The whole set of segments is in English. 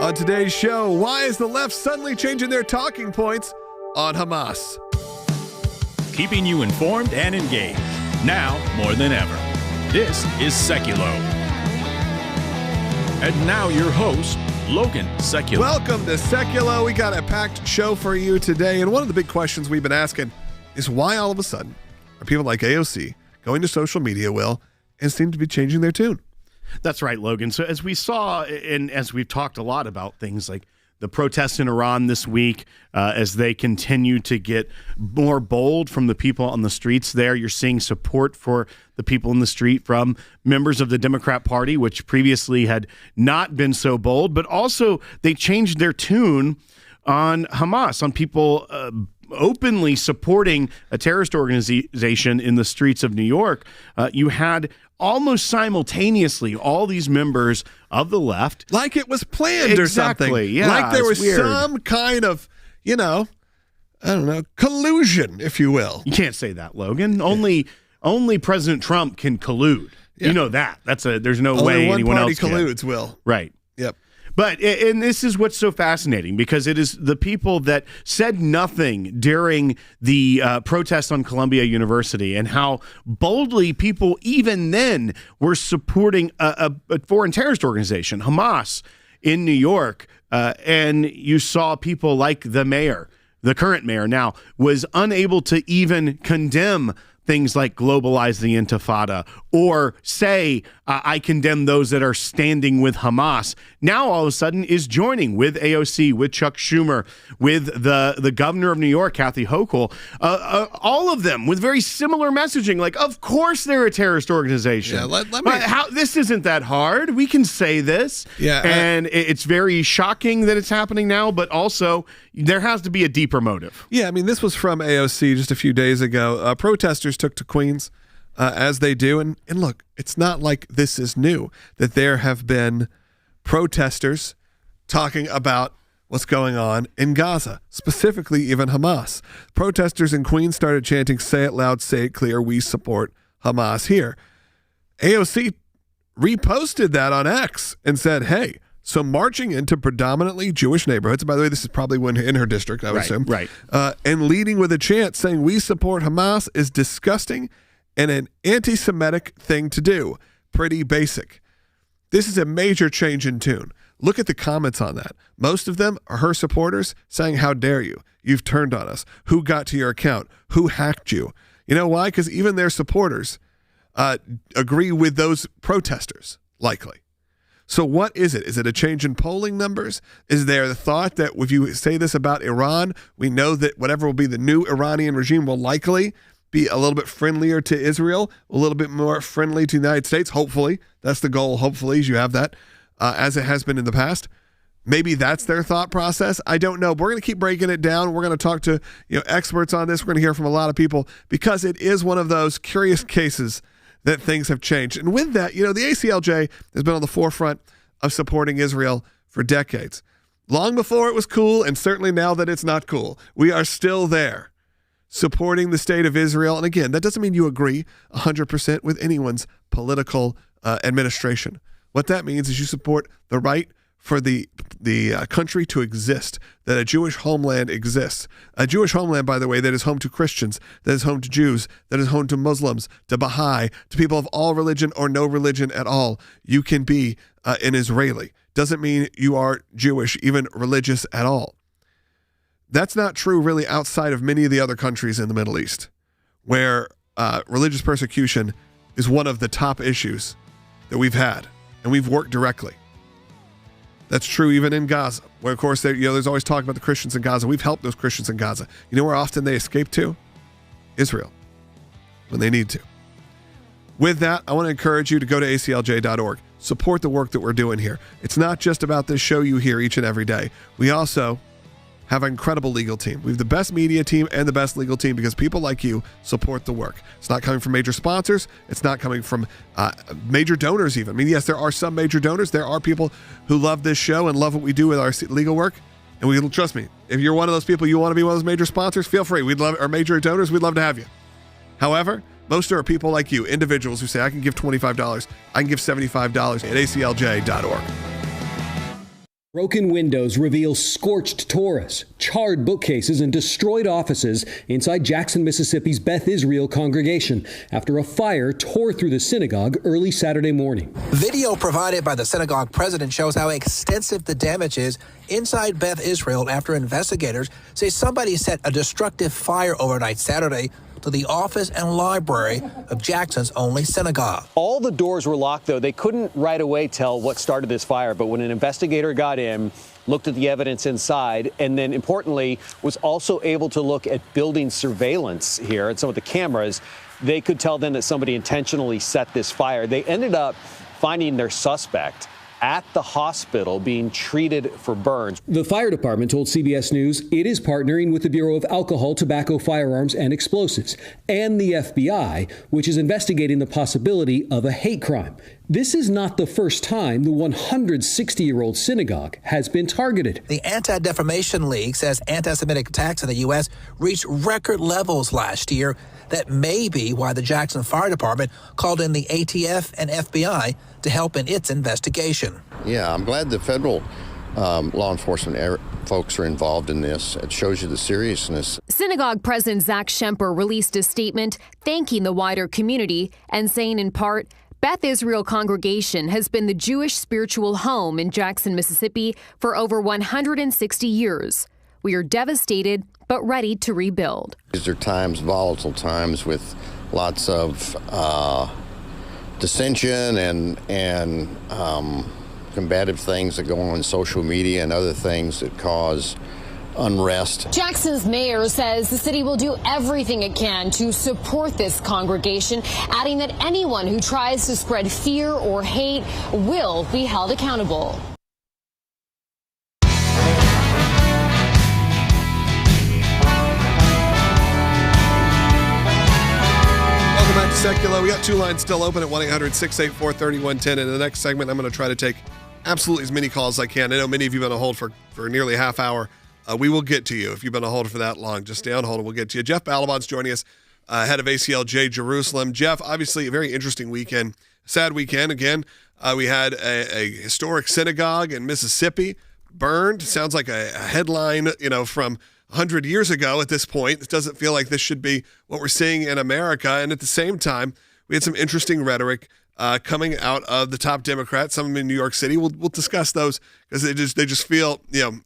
On today's show, why is the left suddenly changing their talking points on Hamas? Keeping you informed and engaged, now more than ever. This is Sekulow. And now your host, Logan Sekulow. Welcome to Sekulow. We got a packed show for you today, and one of the big questions we've been asking is why all of a sudden are people like AOC going to social media, Will, and seem to be changing their tune? That's right, Logan. So as we saw, and as we've talked a lot about things like the protests in Iran this week, as they continue to get more bold from the people on the streets there, you're seeing support for the people in the street from members of the Democrat Party, which previously had not been so bold, but also they changed their tune on Hamas, on people openly supporting a terrorist organization in the streets of New York. You had almost simultaneously all these members of the left. Like it was planned or something. Yeah, like there was weird. some kind of, collusion, if you will. You can't say that, Logan. Only President Trump can collude. Yeah. You know that. There's no way anyone else can. Only one party colludes, Will. Right. Yep. But, and this is what's so fascinating, because it is the people that said nothing during the protest on Columbia University and how boldly people even then were supporting a foreign terrorist organization, Hamas, in New York. And you saw people like the mayor, the current mayor now, was unable to even condemn things like globalize the Intifada or say, I condemn those that are standing with Hamas. Now, all of a sudden, is joining with AOC, with Chuck Schumer, with the governor of New York, Kathy Hochul, all of them with very similar messaging. Like, of course they're a terrorist organization. Yeah, let me... This isn't that hard. We can say this. Yeah, and it's very shocking that it's happening now, but also there has to be a deeper motive. Yeah, I mean, this was from AOC just a few days ago. Protesters took to Queens, as they do. And look, it's not like this is new, that there have been protesters talking about what's going on in Gaza, specifically even Hamas. Protesters in Queens started chanting, "Say it loud, say it clear, we support Hamas here." AOC reposted that on X and said, hey, so marching into predominantly Jewish neighborhoods, by the way, this is probably in her district, I would assume, right. And leading with a chant saying we support Hamas is disgusting and an anti-Semitic thing to do. Pretty basic. This is a major change in tune. Look at the comments on that. Most of them are her supporters saying, how dare you? You've turned on us. Who got to your account? Who hacked you? You know why? Because even their supporters agree with those protesters, likely. So what is it? Is it a change in polling numbers? Is there the thought that if you say this about Iran, we know that whatever will be the new Iranian regime will likely be a little bit friendlier to Israel, a little bit more friendly to the United States? Hopefully. That's the goal. Hopefully, as you have that, as it has been in the past. Maybe that's their thought process. I don't know. But we're going to keep breaking it down. We're going to talk to experts on this. We're going to hear from a lot of people because it is one of those curious cases that things have changed. And with that, the ACLJ has been on the forefront of supporting Israel for decades. Long before it was cool, and certainly now that it's not cool, we are still there supporting the state of Israel. And again, that doesn't mean you agree 100% with anyone's political administration. What that means is you support the right for the country to exist, that a Jewish homeland exists. A Jewish homeland, by the way, that is home to Christians, that is home to Jews, that is home to Muslims, to Baha'i, to people of all religion or no religion at all. You can be an Israeli. Doesn't mean you are Jewish, even religious at all. That's not true really outside of many of the other countries in the Middle East, where religious persecution is one of the top issues that we've had, and we've worked directly. That's true even in Gaza, where, of course, there's always talk about the Christians in Gaza. We've helped those Christians in Gaza. You know where often they escape to? Israel, when they need to. With that, I want to encourage you to go to aclj.org. Support the work that we're doing here. It's not just about this show you hear each and every day. We also have an incredible legal team. We have the best media team and the best legal team because people like you support the work. It's not coming from major sponsors. It's not coming from major donors even. I mean, yes, there are some major donors. There are people who love this show and love what we do with our legal work. And we trust me, if you're one of those people, you want to be one of those major sponsors, feel free. We'd love, or major donors, we'd love to have you. However, most are people like you, individuals who say, I can give $25, I can give $75 at aclj.org. Broken windows reveal scorched Torahs, charred bookcases, and destroyed offices inside Jackson, Mississippi's Beth Israel congregation after a fire tore through the synagogue early Saturday morning. Video provided by the synagogue president shows how extensive the damage is inside Beth Israel after investigators say somebody set a destructive fire overnight Saturday to the office and library of Jackson's only synagogue. All the doors were locked, though. They couldn't right away tell what started this fire, but when an investigator got in, looked at the evidence inside, and then importantly was also able to look at building surveillance here and some of the cameras, they could tell then that somebody intentionally set this fire. They ended up finding their suspect at the hospital being treated for burns. The fire department told CBS News it is partnering with the Bureau of Alcohol, Tobacco, Firearms, and Explosives and the FBI, which is investigating the possibility of a hate crime. This is not the first time the 160-year-old synagogue has been targeted. The Anti-Defamation League says anti-Semitic attacks in the U.S. reached record levels last year. That may be why the Jackson Fire Department called in the ATF and FBI to help in its investigation. Yeah, I'm glad the federal law enforcement folks are involved in this. It shows you the seriousness. Synagogue President Zach Schemper released a statement thanking the wider community and saying in part, Beth Israel congregation has been the Jewish spiritual home in Jackson, Mississippi for over 160 years. We are devastated, but ready to rebuild. These are times, volatile times, with lots of dissension and combative things that go on social media and other things that cause unrest. Jackson's mayor says the city will do everything it can to support this congregation, adding that anyone who tries to spread fear or hate will be held accountable. Welcome back to Sekulow. We got two lines still open at 1-800-684-3110. In the next segment, I'm going to try to take absolutely as many calls as I can. I know many of you have been on hold for nearly a half hour. We will get to you if you've been on hold for that long. Just stay on hold and we'll get to you. Jeff Balabon's joining us, head of ACLJ Jerusalem. Jeff, obviously a very interesting weekend, sad weekend. Again, we had a historic synagogue in Mississippi burned. Sounds like a headline, from 100 years ago at this point. It doesn't feel like this should be what we're seeing in America. And at the same time, we had some interesting rhetoric coming out of the top Democrats, some of them in New York City. We'll discuss those because they just feel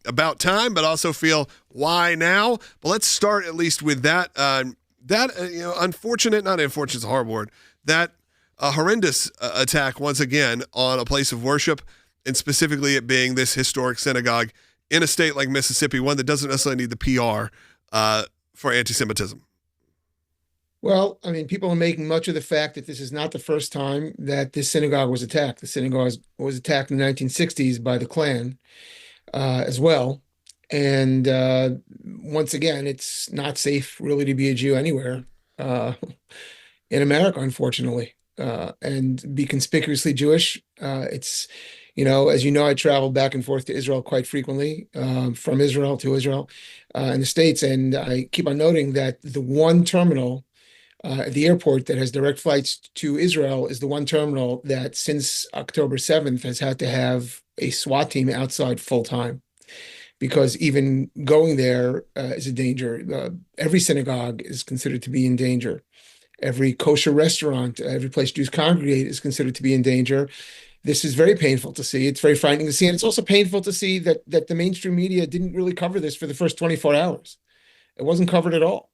about time, but also feel why now. But let's start at least with that unfortunate, not unfortunate, it's a horrible word, that horrendous attack once again on a place of worship, and specifically it being this historic synagogue in a state like Mississippi, one that doesn't necessarily need the PR for anti-Semitism. Well, I mean, people are making much of the fact that this is not the first time that this synagogue was attacked. The synagogue was attacked in the 1960s by the Klan as well. And once again, it's not safe really to be a Jew anywhere in America, unfortunately, and be conspicuously Jewish. It's, as you know, I travel back and forth to Israel quite frequently, from Israel to Israel in the States. And I keep on noting that the one terminal at the airport that has direct flights to Israel is the one terminal that since October 7th has had to have a SWAT team outside full time, because even going there is a danger. Every synagogue is considered to be in danger. Every kosher restaurant, every place Jews congregate is considered to be in danger. This is very painful to see. It's very frightening to see. And it's also painful to see that the mainstream media didn't really cover this for the first 24 hours. It wasn't covered at all.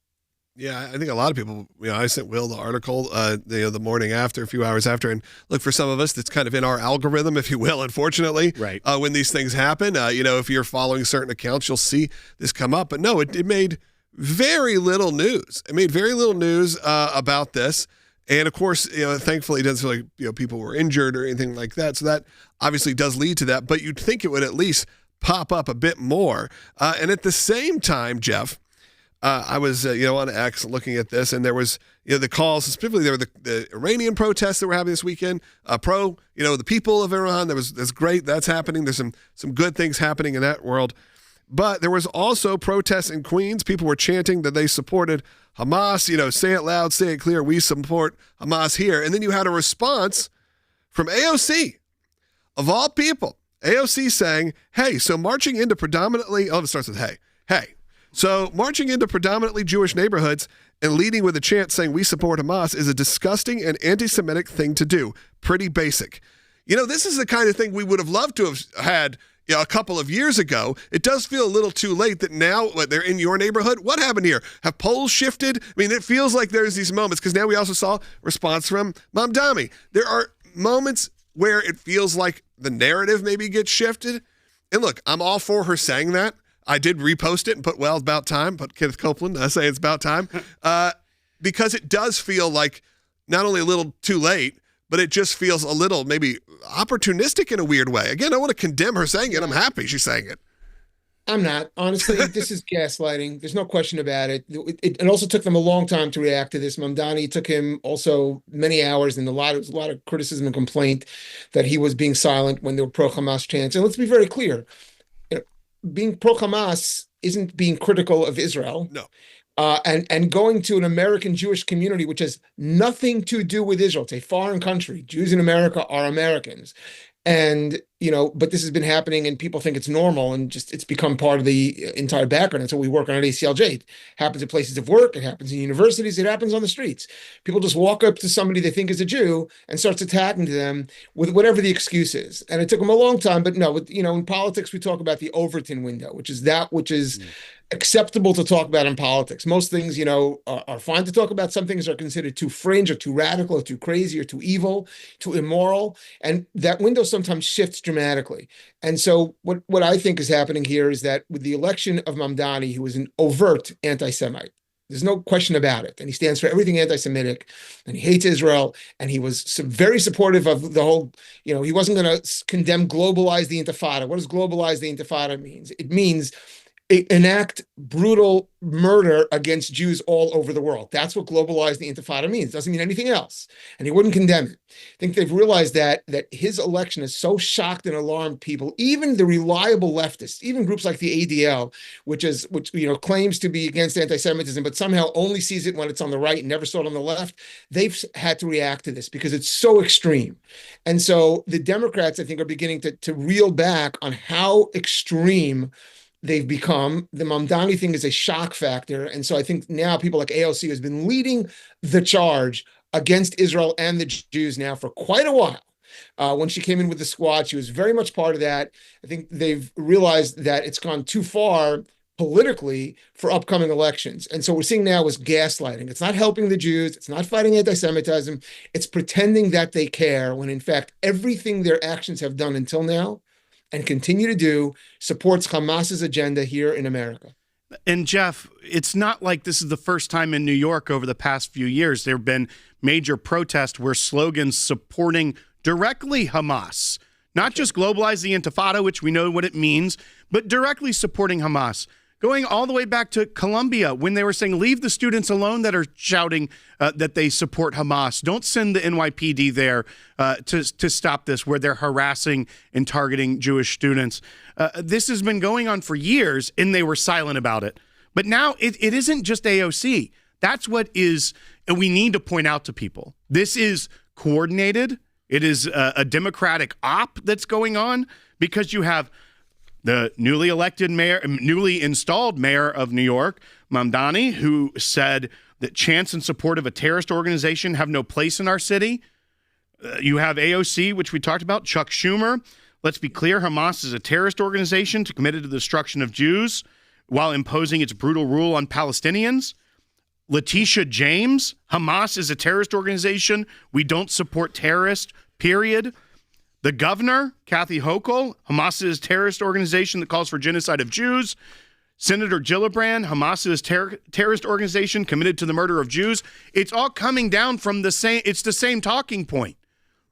Yeah, I think a lot of people, I sent Will the article, the morning after, a few hours after, and look, for some of us, that's kind of in our algorithm, if you will, unfortunately, right. When these things happen, if you're following certain accounts, you'll see this come up. But no, it made very little news. It made very little news about this. And of course, thankfully, it doesn't feel like, people were injured or anything like that. So that obviously does lead to that. But you'd think it would at least pop up a bit more. And at the same time, Jeff, I was, on X looking at this, and there was, the calls, specifically there were the Iranian protests that were happening this weekend, the people of Iran. That's great. That's happening. There's some good things happening in that world. But there was also protests in Queens. People were chanting that they supported Hamas, say it loud, say it clear. We support Hamas here. And then you had a response from AOC, of all people, AOC saying, hey, so marching into predominantly, it starts with hey. So marching into predominantly Jewish neighborhoods and leading with a chant saying we support Hamas is a disgusting and anti-Semitic thing to do. Pretty basic. This is the kind of thing we would have loved to have had a couple of years ago. It does feel a little too late that now they're in your neighborhood. What happened here? Have polls shifted? I mean, it feels like there's these moments, because now we also saw response from Mamdani. There are moments where it feels like the narrative maybe gets shifted. And look, I'm all for her saying that. I did repost it and put, about time, but Kenneth Copeland, I say it's about time, because it does feel like not only a little too late, but it just feels a little maybe opportunistic in a weird way. Again, I want to condemn her saying it. I'm happy she's saying it. I'm not. Honestly, this is gaslighting. There's no question about it. It also took them a long time to react to this. Mamdani took him also many hours, and a lot of criticism and complaint that he was being silent when there were pro-Hamas chants. And let's be very clear. Being pro-Hamas isn't being critical of Israel. No. And going to an American Jewish community, which has nothing to do with Israel. It's a foreign country. Jews in America are Americans. And, but this has been happening and people think it's normal and just it's become part of the entire background. That's what we work on at ACLJ. It happens at places of work. It happens in universities. It happens on the streets. People just walk up to somebody they think is a Jew and starts attacking them with whatever the excuse is. And it took them a long time. But no, in politics, we talk about the Overton window, which is acceptable to talk about in politics. Most things, are fine to talk about. Some things are considered too fringe or too radical or too crazy or too evil, too immoral. And that window sometimes shifts dramatically. And so what I think is happening here is that with the election of Mamdani, who was an overt anti-Semite, there's no question about it. And he stands for everything anti-Semitic, and he hates Israel. And he was very supportive of the whole, he wasn't going to condemn globalize the Intifada. What does globalize the Intifada means? It means enact brutal murder against Jews all over the world. That's what globalize the Intifada means. It doesn't mean anything else. And he wouldn't condemn it. I think they've realized that his election has so shocked and alarmed people, even the reliable leftists, even groups like the ADL, which claims to be against anti-Semitism, but somehow only sees it when it's on the right and never saw it on the left. They've had to react to this because it's so extreme. And so the Democrats, I think, are beginning to reel back on how extreme they've become. The Mamdani thing is a shock factor. And so I think now people like AOC has been leading the charge against Israel and the Jews now for quite a while. When she came in with the squad, she was very much part of that. I think they've realized that it's gone too far politically for upcoming elections. And so what we're seeing now is gaslighting. It's not helping the Jews. It's not fighting anti-Semitism. It's pretending that they care when in fact everything their actions have done until now and continue to do supports Hamas's agenda here in America. And Jeff, it's not like this is the first time in New York over the past few years there have been major protests where slogans supporting directly Hamas, not just globalize the Intifada, which we know what it means, but directly supporting Hamas. Going all the way back to Columbia when they were saying, leave the students alone that are shouting that they support Hamas. Don't send the NYPD there to stop this, where they're harassing and targeting Jewish students. This has been going on for years, and they were silent about it. But now it isn't just AOC. That's what we need to point out to people. This is coordinated. It is a Democratic op that's going on, because you have the newly installed mayor of New York, Mamdani, who said that chants in support of a terrorist organization have no place in our city. You have AOC, which we talked about, Chuck Schumer. Let's be clear, Hamas is a terrorist organization committed to the destruction of Jews while imposing its brutal rule on Palestinians. Letitia James, Hamas is a terrorist organization. We don't support terrorists, period. The governor, Kathy Hochul, Hamas is a terrorist organization that calls for genocide of Jews. Senator Gillibrand, Hamas is a terrorist organization committed to the murder of Jews. It's all coming down from the same talking point.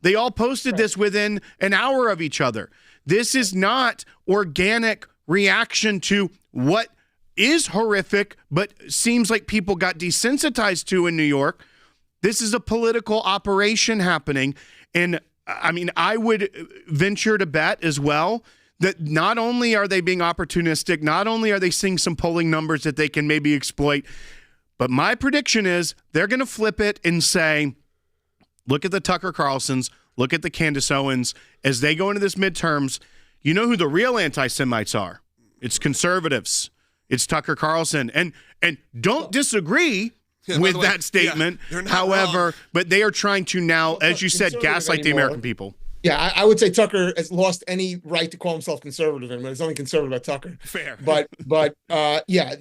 They all posted this within an hour of each other. This is not organic reaction to what is horrific, but seems like people got desensitized to in New York. This is a political operation happening. And I mean, I would venture to bet as well that not only are they being opportunistic, not only are they seeing some polling numbers that they can maybe exploit, but my prediction is they're going to flip it and say, look at the Tucker Carlsons, look at the Candace Owens, as they go into this midterms, You know who the real anti-Semites are? It's conservatives. It's Tucker Carlson. And don't disagree with that statement. However, wrong. But they are trying to now, as you said, gaslight the American people. Yeah, I would say Tucker has lost any right to call himself conservative, and there's only conservative about Tucker. Fair. But yeah,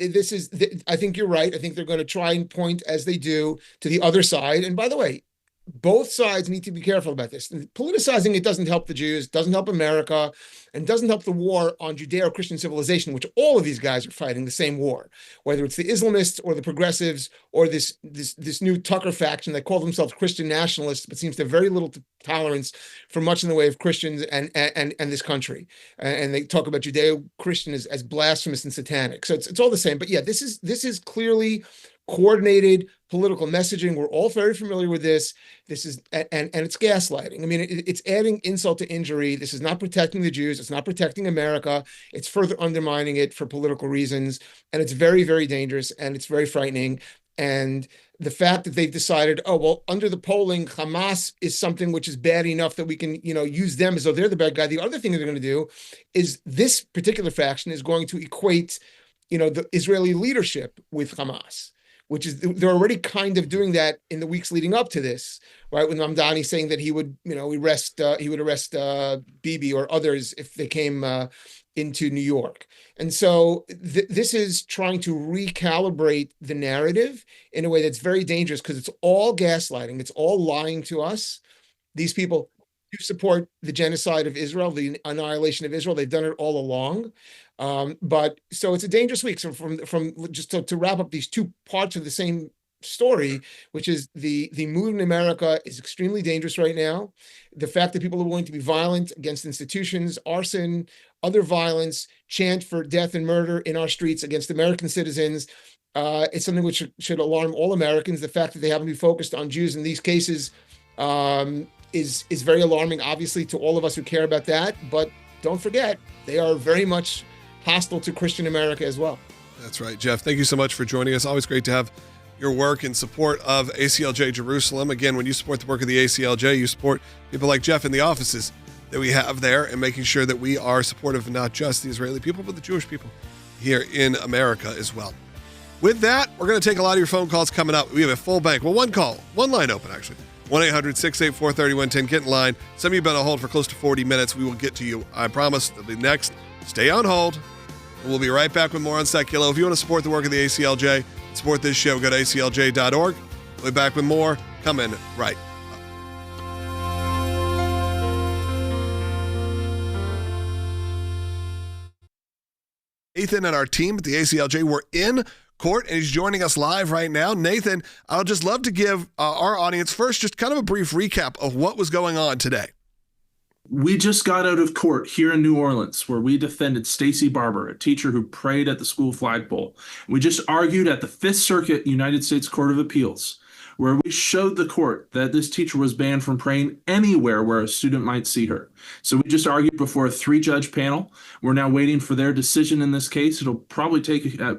I think you're right. I think they're going to try and point, as they do, to the other side. And by the way, both sides need to be careful about this. Politicizing it doesn't help the Jews, doesn't help America, and doesn't help the war on Judeo-Christian civilization, which all of these guys are fighting the same war, whether it's the Islamists or the progressives or this new Tucker faction that call themselves Christian nationalists, but seems to have very little tolerance for much in the way of Christians and this country. And they talk about Judeo-Christian as blasphemous and satanic. So it's all the same. But yeah, this is clearly coordinated political messaging. We're all very familiar with this. This is, and it's gaslighting. I mean, it's adding insult to injury. This is not protecting the Jews. It's not protecting America. It's further undermining it for political reasons. And it's very, very dangerous, and it's very frightening. And the fact that they've decided, oh, well, under the polling, Hamas is something which is bad enough that we can, use them as though they're the bad guy. The other thing they're going to do is this particular faction is going to equate, the Israeli leadership with Hamas, which is, they're already kind of doing that in the weeks leading up to this, right? With Mamdani saying that he would arrest Bibi or others if they came into New York. And so this is trying to recalibrate the narrative in a way that's very dangerous, because it's all gaslighting. It's all lying to us. These people do support the genocide of Israel, the annihilation of Israel. They've done it all along. But so it's a dangerous week. So from just to wrap up these two parts of the same story, which is the mood in America is extremely dangerous right now. The fact that people are willing to be violent against institutions, arson, other violence, chant for death and murder in our streets against American citizens, it's something which should alarm all Americans. The fact that they haven't been focused on Jews in these cases is very alarming, obviously, to all of us who care about that. But don't forget, they are very much hostile to Christian America as well. That's right, Jeff. Thank you so much for joining us. Always great to have your work in support of ACLJ Jerusalem. Again, when you support the work of the ACLJ, you support people like Jeff in the offices that we have there, and making sure that we are supportive of not just the Israeli people, but the Jewish people here in America as well. With that, we're going to take a lot of your phone calls coming up. We have a full bank. Well, one line open, actually. 1-800-684-3110. Get in line. Some of you have been on hold for close to 40 minutes. We will get to you. I promise. They'll be next. Stay on hold. We'll be right back with more on Sekulow. If you want to support the work of the ACLJ, support this show, go to aclj.org. We'll be back with more coming right up. Nathan and our team at the ACLJ were in court, and he's joining us live right now. Nathan, I'll just love to give our audience first just kind of a brief recap of what was going on today. We just got out of court here in New Orleans, where we defended Stacey Barber, a teacher who prayed at the school flagpole. We just argued at the Fifth Circuit United States Court of Appeals, where we showed the court that this teacher was banned from praying anywhere where a student might see her. So we just argued before a 3-judge panel. We're now waiting for their decision in this case. It'll probably take a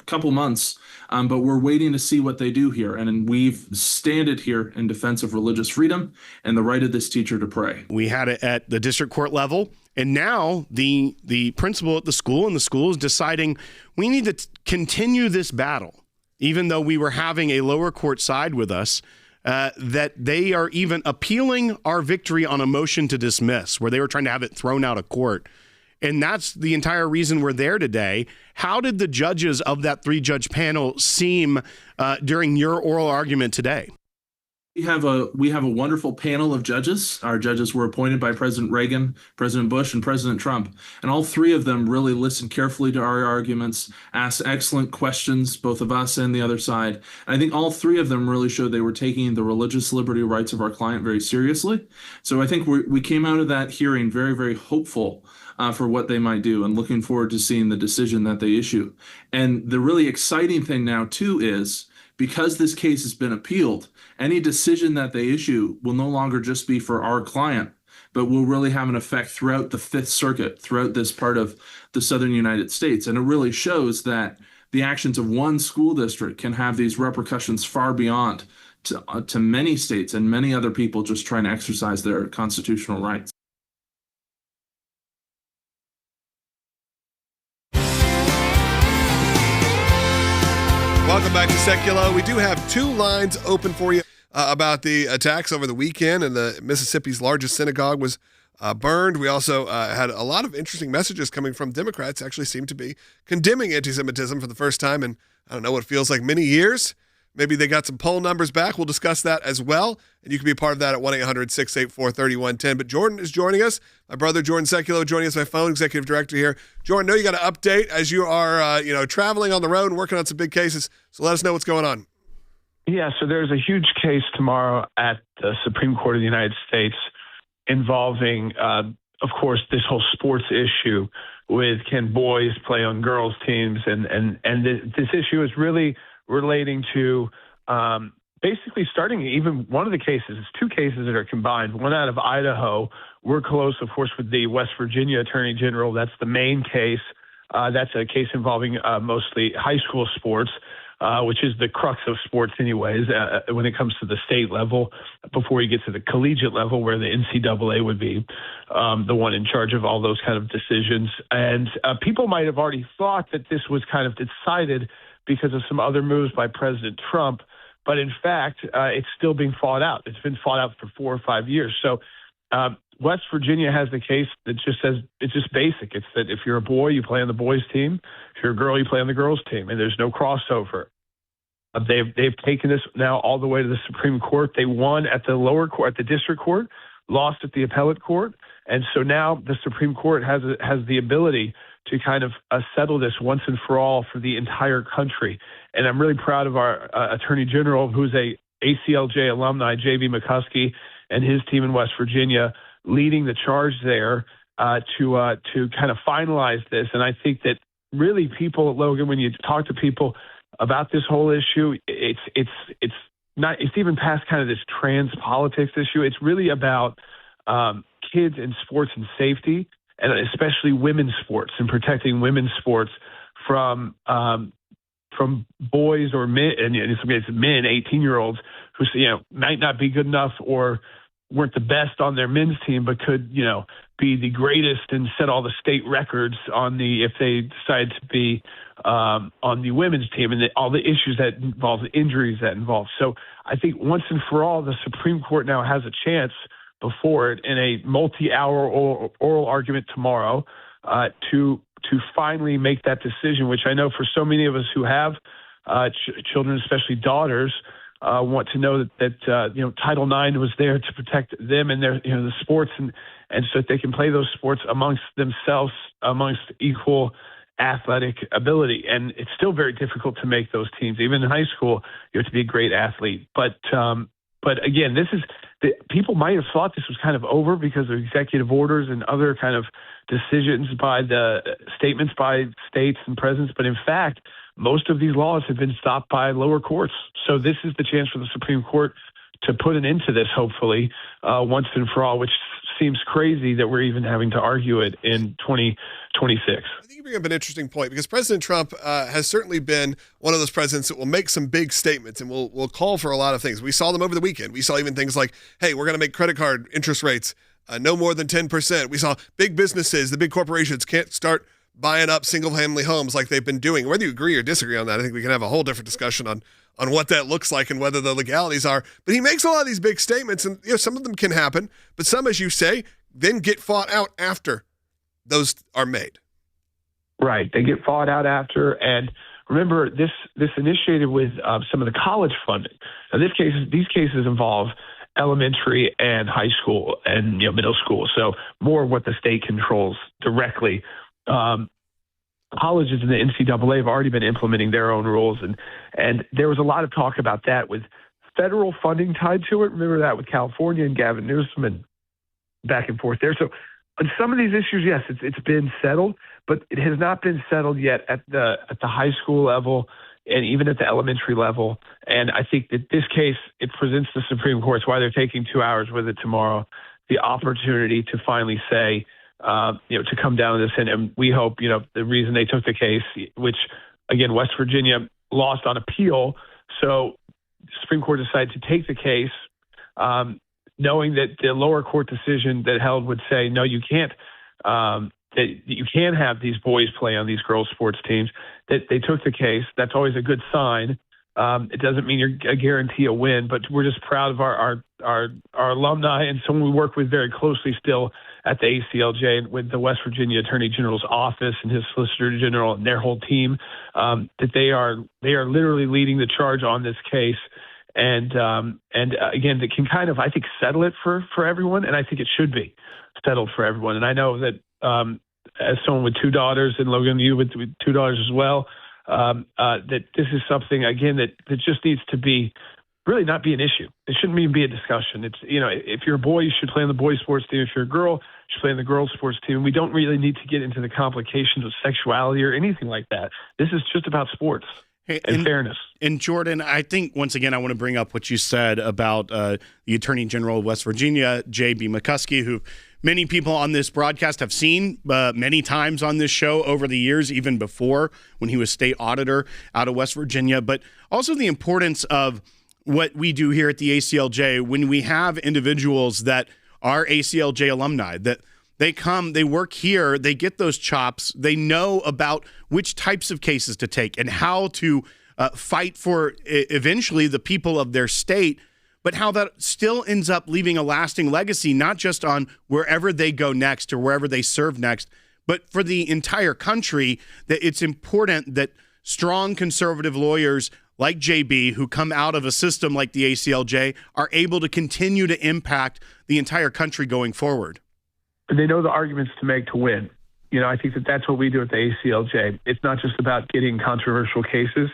couple months, but we're waiting to see what they do here. And we've standed here in defense of religious freedom and the right of this teacher to pray. We had it at the district court level, and now the principal at the school and the school is deciding we need to continue this battle. Even though we were having a lower court side with us, that they are even appealing our victory on a motion to dismiss, where they were trying to have it thrown out of court. And that's the entire reason we're there today. How did the judges of that 3-judge panel seem during your oral argument today? We have a wonderful panel of judges. Our judges were appointed by President Reagan, President Bush, and President Trump. And all 3 of them really listened carefully to our arguments, asked excellent questions, both of us and the other side. And I think all 3 of them really showed they were taking the religious liberty rights of our client very seriously. So I think we came out of that hearing very, very hopeful for what they might do, and looking forward to seeing the decision that they issue. And the really exciting thing now, too, is because this case has been appealed, any decision that they issue will no longer just be for our client, but will really have an effect throughout the Fifth Circuit, throughout this part of the southern United States. And it really shows that the actions of one school district can have these repercussions far beyond to many states and many other people just trying to exercise their constitutional rights. Welcome back to Sekulow. We do have two lines open for you about the attacks over the weekend, and the Mississippi's largest synagogue was burned. We also had a lot of interesting messages coming from Democrats. Actually seem to be condemning anti-Semitism for the first time in, I don't know, what feels like many years. Maybe they got some poll numbers back. We'll discuss that as well. And you can be a part of that at 1-800-684-3110. But Jordan is joining us. My brother, Jordan Sekulow, joining us by phone, executive director here. Jordan, I know you got an update as you are, traveling on the road and working on some big cases. So let us know what's going on. Yeah, so there's a huge case tomorrow at the Supreme Court of the United States involving, of course, this whole sports issue with can boys play on girls' teams. And this issue is really relating to basically starting even one of the cases. It's two cases that are combined, one out of Idaho. We're close, of course, with the West Virginia Attorney General. That's the main case. That's a case involving mostly high school sports, which is the crux of sports anyways, when it comes to the state level, before you get to the collegiate level where the NCAA would be the one in charge of all those kind of decisions. And people might have already thought that this was kind of decided because of some other moves by President Trump. But in fact, it's still being fought out. It's been fought out for 4 or 5 years. So West Virginia has the case that just says it's just basic. It's that if you're a boy, you play on the boys' team. If you're a girl, you play on the girls' team, and there's no crossover. They've taken this now all the way to the Supreme Court. They won at the lower court, at the district court, lost at the appellate court, and so now the Supreme Court has the ability to kind of settle this once and for all for the entire country. And I'm really proud of our Attorney General, who's a ACLJ alumni, J.B. McCuskey, and his team in West Virginia, leading the charge there to kind of finalize this. And I think that really people, Logan, when you talk to people about this whole issue, it's even past kind of this trans politics issue. It's really about kids in sports and safety, and especially women's sports, and protecting women's sports from boys or men, and in some cases men, 18-year-olds who might not be good enough or weren't the best on their men's team, but could be the greatest and set all the state records if they decide to be on the women's team, and all the issues that involve, the injuries that involve. So I think once and for all, the Supreme Court now has a chance before it in a multi-hour oral argument tomorrow to finally make that decision, which I know for so many of us who have children, especially daughters, want to know that Title IX was there to protect them and their the sports, and so that they can play those sports amongst themselves, amongst equal athletic ability. And it's still very difficult to make those teams. Even in high school, you have to be a great athlete. But again, people might have thought this was kind of over because of executive orders and other kind of decisions by the statements by states and presidents. But in fact, most of these laws have been stopped by lower courts. So this is the chance for the Supreme Court to put an end to this, hopefully, once and for all, which seems crazy that we're even having to argue it in 2026. I think you bring up an interesting point, because President Trump has certainly been one of those presidents that will make some big statements and will call for a lot of things. We saw them over the weekend. We saw even things like, hey, we're going to make credit card interest rates no more than 10%. We saw big businesses, the big corporations can't start buying up single-family homes like they've been doing. Whether you agree or disagree on that, I think we can have a whole different discussion on what that looks like and whether the legalities are. But he makes a lot of these big statements, and some of them can happen, but some, as you say, then get fought out after those are made. Right. They get fought out after. And remember, this initiated with some of the college funding. Now, these cases involve elementary and high school and middle school, so more what the state controls directly. Colleges and the NCAA have already been implementing their own rules, and there was a lot of talk about that with federal funding tied to it. Remember that with California and Gavin Newsom and back and forth there. So on some of these issues, yes, it's been settled, but it has not been settled yet at the high school level and even at the elementary level. And I think that this case, it presents the Supreme Court, why they're taking 2 hours with it tomorrow, the opportunity to finally say, to come down to this. And we hope, the reason they took the case, which, again, West Virginia lost on appeal. So the Supreme Court decided to take the case, knowing that the lower court decision that held would say, no, you can't that you can have these boys play on these girls' sports teams. That they took the case. That's always a good sign. It doesn't mean you're a guarantee a win, but we're just proud of our alumni and someone we work with very closely still at the ACLJ with the West Virginia Attorney General's office and his Solicitor General and their whole team, that they are literally leading the charge on this case. And again, that can kind of, I think, settle it for everyone. And I think it should be settled for everyone. And I know that as someone with two daughters, and Logan, you with two daughters as well, that this is something, again, that just needs to be really not be an issue. It shouldn't even be a discussion. It's, if you're a boy, you should play on the boys' sports team. If you're a girl, you should play on the girls' sports team. We don't really need to get into the complications of sexuality or anything like that. This is just about sports. And fairness. And Jordan, I think, once again, I want to bring up what you said about the Attorney General of West Virginia, J.B. McCuskey, who many people on this broadcast have seen many times on this show over the years, even before when he was state auditor out of West Virginia, but also the importance of what we do here at the ACLJ when we have individuals that are ACLJ alumni, that they come, they work here, they get those chops, they know about which types of cases to take and how to fight for eventually the people of their state, but how that still ends up leaving a lasting legacy, not just on wherever they go next or wherever they serve next, but for the entire country, that it's important that strong conservative lawyers like JB, who come out of a system like the ACLJ, are able to continue to impact the entire country going forward. They know the arguments to make to win. I think that's what we do at the ACLJ. It's not just about getting controversial cases.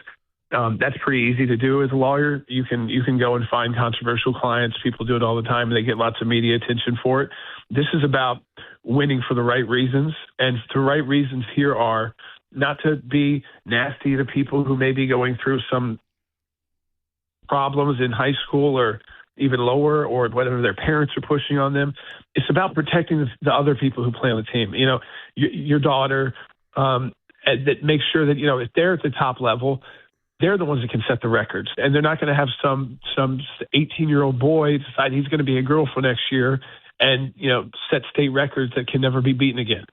That's pretty easy to do as a lawyer. You can go and find controversial clients. People do it all the time, and they get lots of media attention for it. This is about winning for the right reasons, and the right reasons here are not to be nasty to people who may be going through some problems in high school or even lower, or whatever their parents are pushing on them. It's about protecting the other people who play on the team. Your daughter, that makes sure that, if they're at the top level, they're the ones that can set the records. And they're not going to have some 18-year-old boy decide he's going to be a girl for next year and, set state records that can never be beaten again.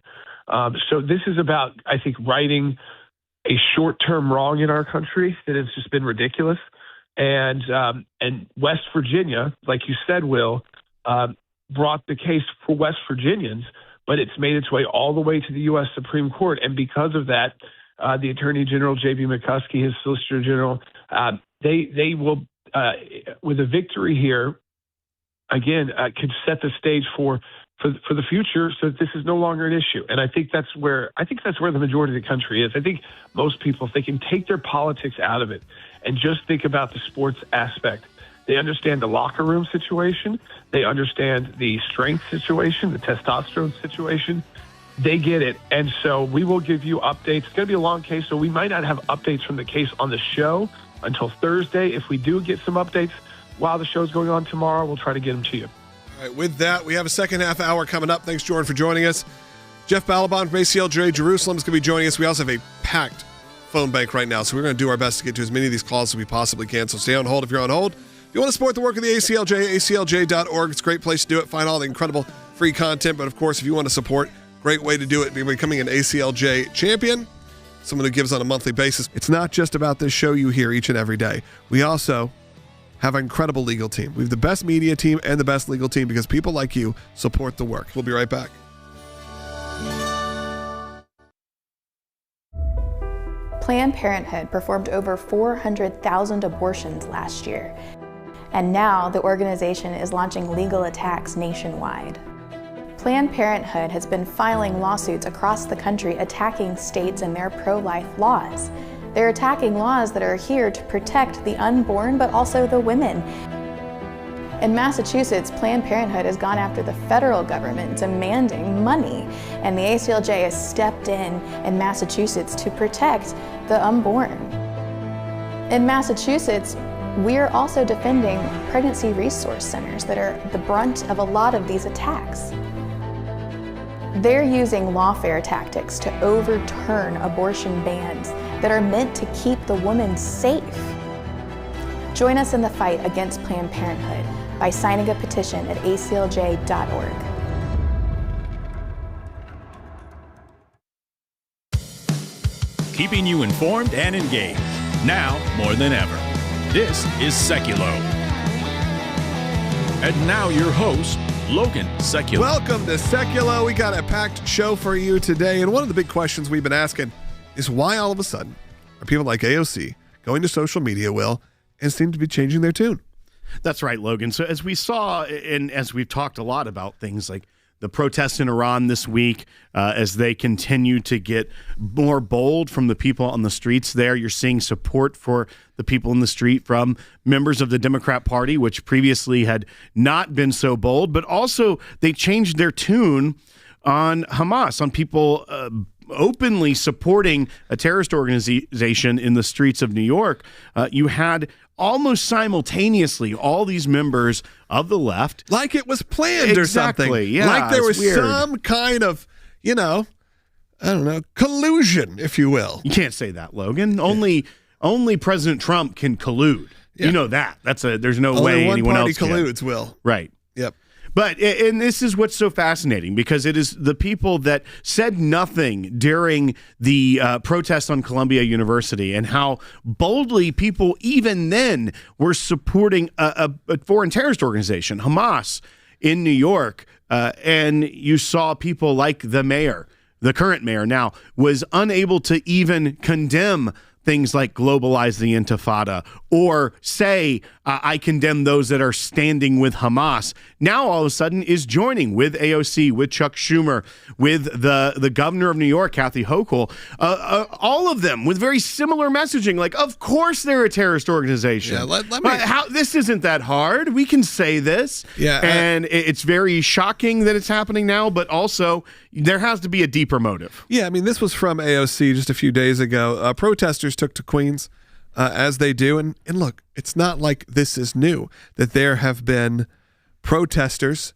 So this is about, I think, righting a short-term wrong in our country that has just been ridiculous. And West Virginia, like you said, Will, brought the case for West Virginians, but it's made its way all the way to the U.S. Supreme Court. And because of that, the Attorney General, J.B. McCuskey, his Solicitor General, they will, with a victory here, again, could set the stage for the future, so that this is no longer an issue. And I think that's where the majority of the country is. I think most people, if they can take their politics out of it and just think about the sports aspect, they understand the locker room situation, they understand the strength situation, the testosterone situation. They get it. And so we will give you updates. It's going to be a long case, so we might not have updates from the case on the show until Thursday. If we do get some updates while the show's going on tomorrow, we'll try to get them to you. All right, with that, we have a second half hour coming up. Thanks, Jordan, for joining us. Jeff Balaban from ACLJ Jerusalem is going to be joining us. We also have a packed phone bank right now, so we're going to do our best to get to as many of these calls as we possibly can. So stay on hold if you're on hold. If you want to support the work of the ACLJ, aclj.org. It's a great place to do it. Find all the incredible free content. But, of course, if you want to support, great way to do it, becoming an ACLJ champion, someone who gives on a monthly basis. It's not just about this show you hear each and every day. We also have an incredible legal team. We have the best media team and the best legal team because people like you support the work. We'll be right back. Planned Parenthood performed over 400,000 abortions last year, and now the organization is launching legal attacks nationwide. Planned Parenthood has been filing lawsuits across the country attacking states and their pro-life laws. They're attacking laws that are here to protect the unborn, but also the women. In Massachusetts, Planned Parenthood has gone after the federal government demanding money, and the ACLJ has stepped in Massachusetts to protect the unborn. In Massachusetts, we're also defending pregnancy resource centers that are the brunt of a lot of these attacks. They're using lawfare tactics to overturn abortion bans that are meant to keep the woman safe. Join us in the fight against Planned Parenthood by signing a petition at aclj.org. keeping you informed and engaged. Now more than ever. This is Sekulow. And now your host, Logan Sekulow. Welcome to Sekulow. We got a packed show for you today. And one of the big questions we've been asking is why all of a sudden are people like AOC going to social media, and seem to be changing their tune? That's right, Logan. So as we saw, and as we've talked a lot about things like the protests in Iran this week, as they continue to get more bold from the people on the streets there, you're seeing support for the people in the street from members of the Democrat Party, which previously had not been so bold, but also they changed their tune on Hamas, on people openly supporting a terrorist organization in the streets of New York. You had almost simultaneously all these members of the left. Like it was planned or something. Yeah, like there was some kind of, collusion, if you will. You can't say that, Logan. Only President Trump can collude. Yeah. You know that. There's no way anyone else can. Only one party colludes, Will. Right. Yep. And this is what's so fascinating, because it is the people that said nothing during the protest on Columbia University and how boldly people even then were supporting a foreign terrorist organization, Hamas, in New York. And you saw people like the mayor, the current mayor now, was unable to even condemn things like globalize the Intifada or say, I condemn those that are standing with Hamas. Now all of a sudden is joining with AOC, with Chuck Schumer, with the governor of New York, Kathy Hochul, all of them with very similar messaging. Like, of course they're a terrorist organization. Yeah, let me. This isn't that hard. We can say this. Yeah, and it's very shocking that it's happening now, but also there has to be a deeper motive. Yeah, I mean, this was from AOC just a few days ago. Protesters took to Queens, as they do. And look, it's not like this is new, that there have been protesters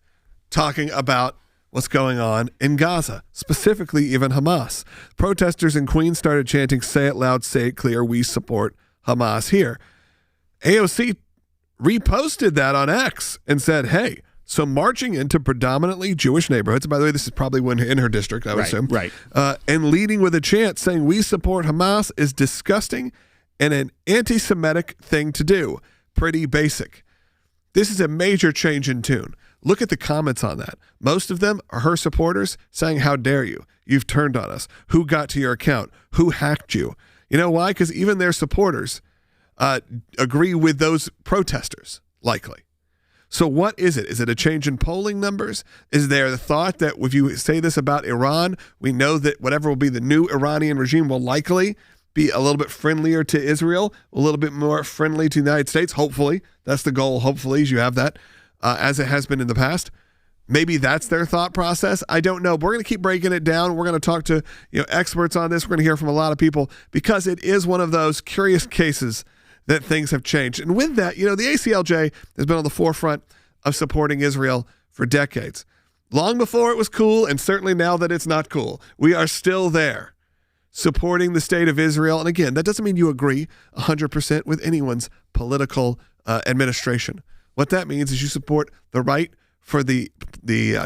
talking about what's going on in Gaza, specifically even Hamas. Protesters in Queens started chanting, "Say it loud, say it clear, we support Hamas here." AOC reposted that on X and said, hey, so marching into predominantly Jewish neighborhoods, by the way, this is probably in her district, I would assume, right. And leading with a chant saying we support Hamas is disgusting and an anti-Semitic thing to do. Pretty basic. This is a major change in tune. Look at the comments on that. Most of them are her supporters saying, how dare you? You've turned on us. Who got to your account? Who hacked you? You know why? Because even their supporters agree with those protesters, likely. So what is it? Is it a change in polling numbers? Is there the thought that if you say this about Iran, we know that whatever will be the new Iranian regime will likely be a little bit friendlier to Israel, a little bit more friendly to the United States? Hopefully. That's the goal. Hopefully, as you have that, as it has been in the past. Maybe that's their thought process. I don't know. But we're going to keep breaking it down. We're going to talk to experts on this. We're going to hear from a lot of people because it is one of those curious cases that things have changed. And with that, the ACLJ has been on the forefront of supporting Israel for decades. Long before it was cool, and certainly now that it's not cool, we are still there supporting the state of Israel. And again, that doesn't mean you agree 100% with anyone's political administration. What that means is you support the right for the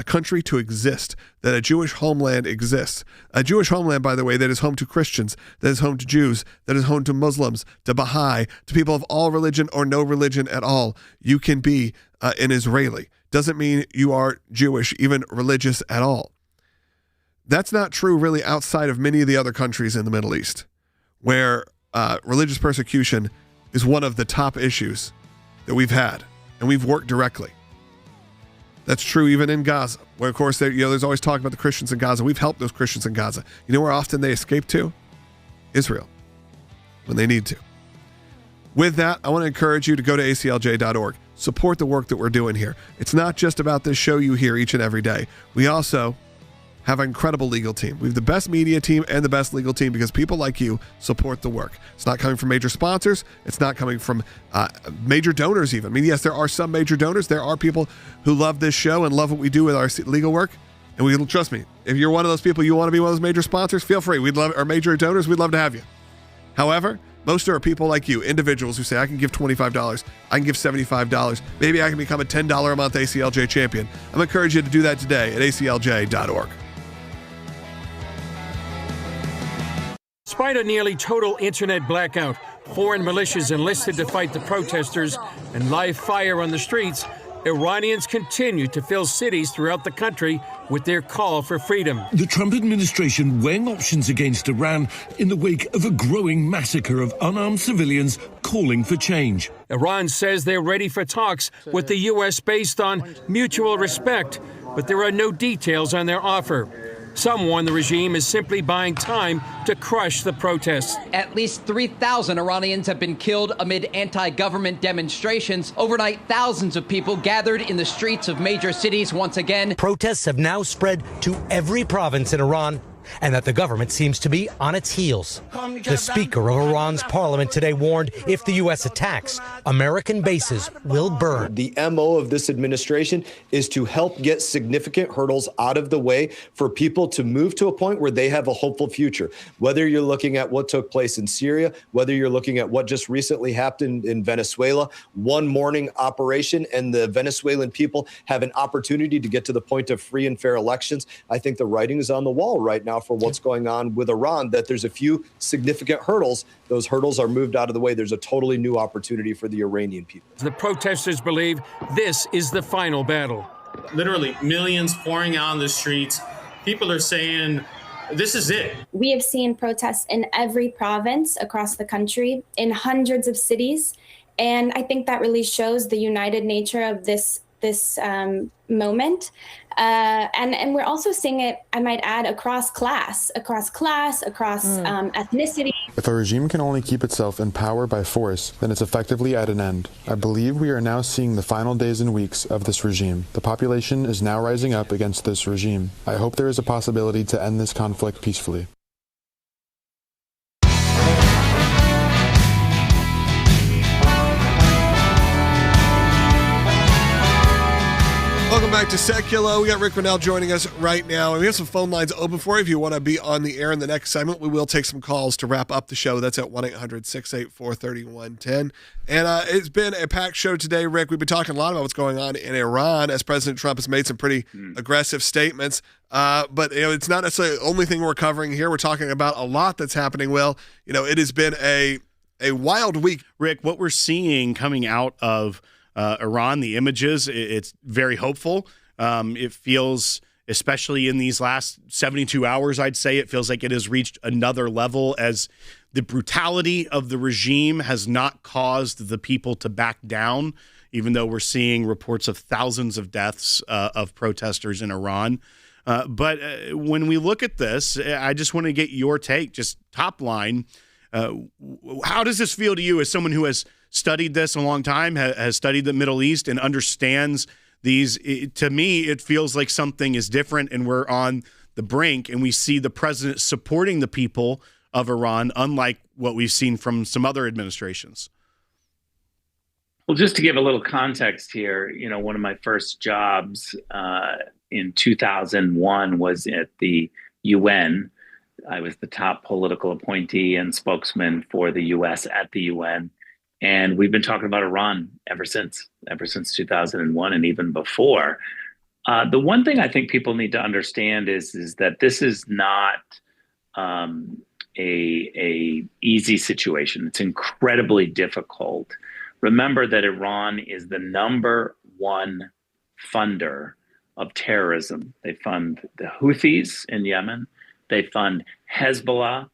country to exist, that a Jewish homeland exists. A Jewish homeland, by the way, that is home to Christians, that is home to Jews, that is home to Muslims, to Baha'i, to people of all religion or no religion at all. You can be an Israeli. Doesn't mean you are Jewish, even religious at all. That's not true really outside of many of the other countries in the Middle East, where religious persecution is one of the top issues that we've had, and we've worked directly. That's true even in Gaza, where, of course, there's always talk about the Christians in Gaza. We've helped those Christians in Gaza. You know where often they escape to? Israel, when they need to. With that, I want to encourage you to go to aclj.org. Support the work that we're doing here. It's not just about this show you hear each and every day. We also have an incredible legal team. We have the best media team and the best legal team because people like you support the work. It's not coming from major sponsors. It's not coming from major donors even. I mean, yes, there are some major donors. There are people who love this show and love what we do with our legal work. And trust me, if you're one of those people, you want to be one of those major sponsors, feel free. We'd love our major donors. We'd love to have you. However, most are people like you, individuals who say, I can give $25, I can give $75, maybe I can become a $10 a month ACLJ champion. I'm encouraging you to do that today at aclj.org. Despite a nearly total internet blackout, foreign militias enlisted to fight the protesters, and live fire on the streets, Iranians continue to fill cities throughout the country with their call for freedom. The Trump administration weighing options against Iran in the wake of a growing massacre of unarmed civilians calling for change. Iran says they're ready for talks with the U.S. based on mutual respect, but there are no details on their offer. Some warn the regime is simply buying time to crush the protests. At least 3,000 Iranians have been killed amid anti-government demonstrations. Overnight, thousands of people gathered in the streets of major cities once again. Protests have now spread to every province in Iran, and that the government seems to be on its heels. The Speaker of Iran's parliament today warned if the U.S. attacks, American bases will burn. The MO of this administration is to help get significant hurdles out of the way for people to move to a point where they have a hopeful future. Whether you're looking at what took place in Syria, whether you're looking at what just recently happened in Venezuela, one morning operation, and the Venezuelan people have an opportunity to get to the point of free and fair elections. I think the writing is on the wall right now for what's going on with Iran, that there's a few significant hurdles. Those hurdles are moved out of the way. There's a totally new opportunity for the Iranian people. The protesters believe this is the final battle. Literally millions pouring out on the streets. People are saying, this is it. We have seen protests in every province across the country, in hundreds of cities. And I think that really shows the united nature of this moment. And we're also seeing it, I might add, across class, ethnicity. If a regime can only keep itself in power by force, then it's effectively at an end. I believe we are now seeing the final days and weeks of this regime. The population is now rising up against this regime. I hope there is a possibility to end this conflict peacefully. Welcome back to Sekulow. We got Rick Winnell joining us right now. And we have some phone lines open for you. If you want to be on the air in the next segment, we will take some calls to wrap up the show. That's at 1-800-684-3110. And it's been a packed show today, Rick. We've been talking a lot about what's going on in Iran as President Trump has made some pretty aggressive statements. But it's not necessarily the only thing we're covering here. We're talking about a lot that's happening. Well, it has been a wild week. Rick, what we're seeing coming out of Iran, the images, it's very hopeful. It feels, especially in these last 72 hours, I'd say, it feels like it has reached another level as the brutality of the regime has not caused the people to back down, even though we're seeing reports of thousands of deaths of protesters in Iran. But when we look at this, I just want to get your take, just top line. How does this feel to you as someone who has studied this a long time, has studied the Middle East and understands these? To me, it feels like something is different and we're on the brink, and we see the president supporting the people of Iran, unlike what we've seen from some other administrations. Well, just to give a little context here, one of my first jobs in 2001 was at the UN. I was the top political appointee and spokesman for the U.S. at the UN. And we've been talking about Iran ever since 2001 and even before. The one thing I think people need to understand is that this is not a easy situation. It's incredibly difficult. Remember that Iran is the number one funder of terrorism. They fund the Houthis in Yemen. They fund Hezbollah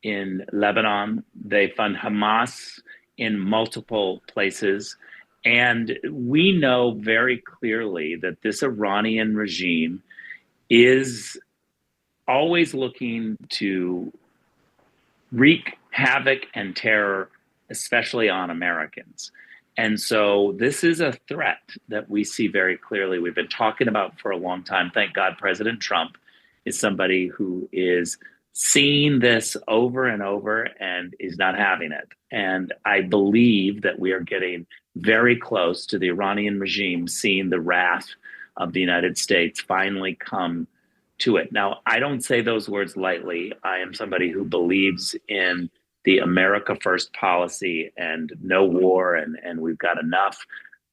in Lebanon. They fund Hamas in multiple places. And we know very clearly that this Iranian regime is always looking to wreak havoc and terror, especially on Americans. And so this is a threat that we see very clearly. We've been talking about for a long time. Thank God President Trump is somebody who is seeing this over and over and is not having it. And I believe that we are getting very close to the Iranian regime seeing the wrath of the United States finally come to it. Now, I don't say those words lightly. I am somebody who believes in the America First policy and no war, and we've got enough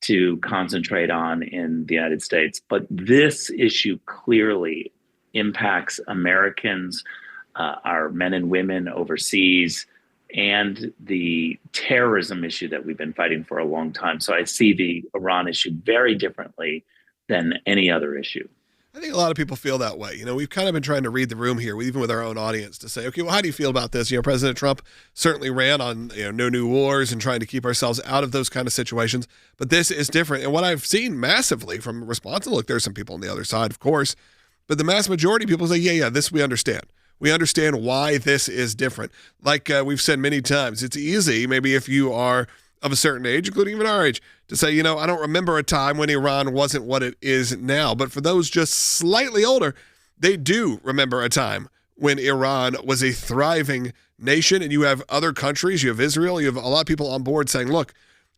to concentrate on in the United States. But this issue clearly impacts Americans our men and women overseas, and the terrorism issue that we've been fighting for a long time. So I see the Iran issue very differently than any other issue. I think a lot of people feel that way. We've kind of been trying to read the room here, even with our own audience, to say, okay, well, how do you feel about this? President Trump certainly ran on, no new wars and trying to keep ourselves out of those kind of situations. But this is different. And what I've seen massively from response, and look, there's some people on the other side, of course, but the mass majority of people say, yeah, this we understand. We understand why this is different. Like we've said many times, it's easy, maybe if you are of a certain age, including even our age, to say, I don't remember a time when Iran wasn't what it is now. But for those just slightly older, they do remember a time when Iran was a thriving nation. And you have other countries, you have Israel, you have a lot of people on board saying, look,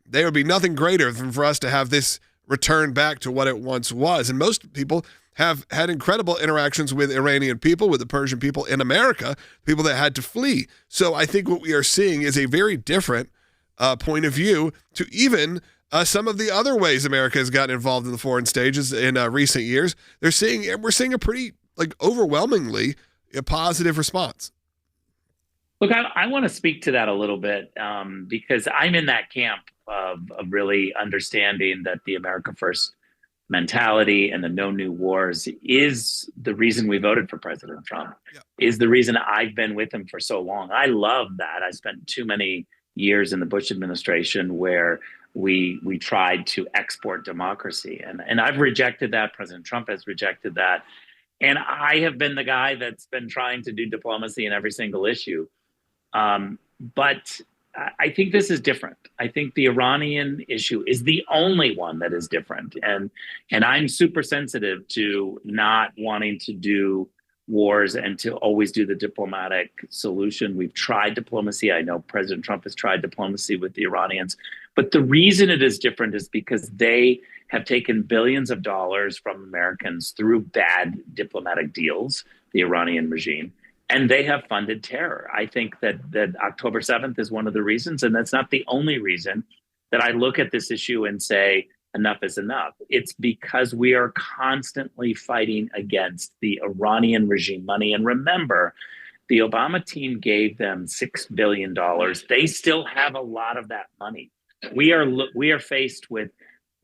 there would be nothing greater than for us to have this return back to what it once was. And most people have had incredible interactions with Iranian people, with the Persian people in America, people that had to flee. So I think what we are seeing is a very different point of view to even some of the other ways America has gotten involved in the foreign stages in recent years. We're seeing a pretty overwhelmingly a positive response. Look, I want to speak to that a little bit because I'm in that camp of really understanding that the America First mentality and the no new wars is the reason we voted for President Trump, is the reason I've been with him for so long. I love that. I spent too many years in the Bush administration where we tried to export democracy. And I've rejected that. President Trump has rejected that. And I have been the guy that's been trying to do diplomacy in every single issue. But I think this is different. I think the Iranian issue is the only one that is different. And I'm super sensitive to not wanting to do wars and to always do the diplomatic solution. We've tried diplomacy. I know President Trump has tried diplomacy with the Iranians. But the reason it is different is because they have taken billions of dollars from Americans through bad diplomatic deals, the Iranian regime, and they have funded terror. I think that October 7th is one of the reasons, and that's not the only reason that I look at this issue and say, enough is enough. It's because we are constantly fighting against the Iranian regime money. And remember, the Obama team gave them $6 billion. They still have a lot of that money. We are faced with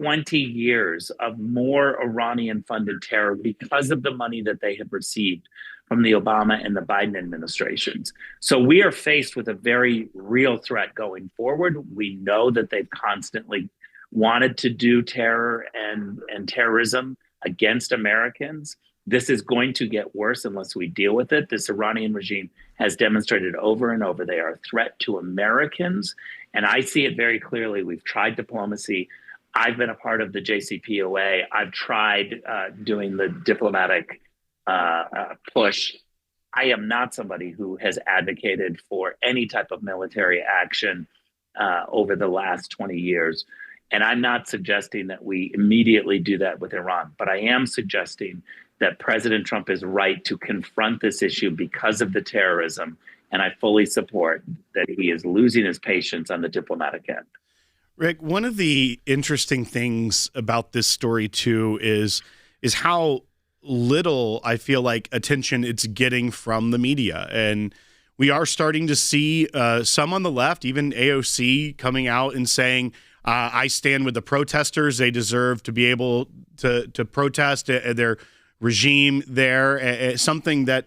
20 years of more Iranian-funded terror because of the money that they have received from the Obama and the Biden administrations. So we are faced with a very real threat going forward. We know that they've constantly wanted to do terror and terrorism against Americans. This is going to get worse unless we deal with it. This Iranian regime has demonstrated over and over they are a threat to Americans. And I see it very clearly. We've tried diplomacy. I've been a part of the JCPOA. I've tried doing the diplomatic push. I am not somebody who has advocated for any type of military action over the last 20 years. And I'm not suggesting that we immediately do that with Iran, but I am suggesting that President Trump is right to confront this issue because of the terrorism. And I fully support that he is losing his patience on the diplomatic end. Rick, one of the interesting things about this story, too, is how little I feel like attention it's getting from the media. And we are starting to see some on the left, even AOC, coming out and saying, I stand with the protesters. They deserve to be able to protest their regime there, something that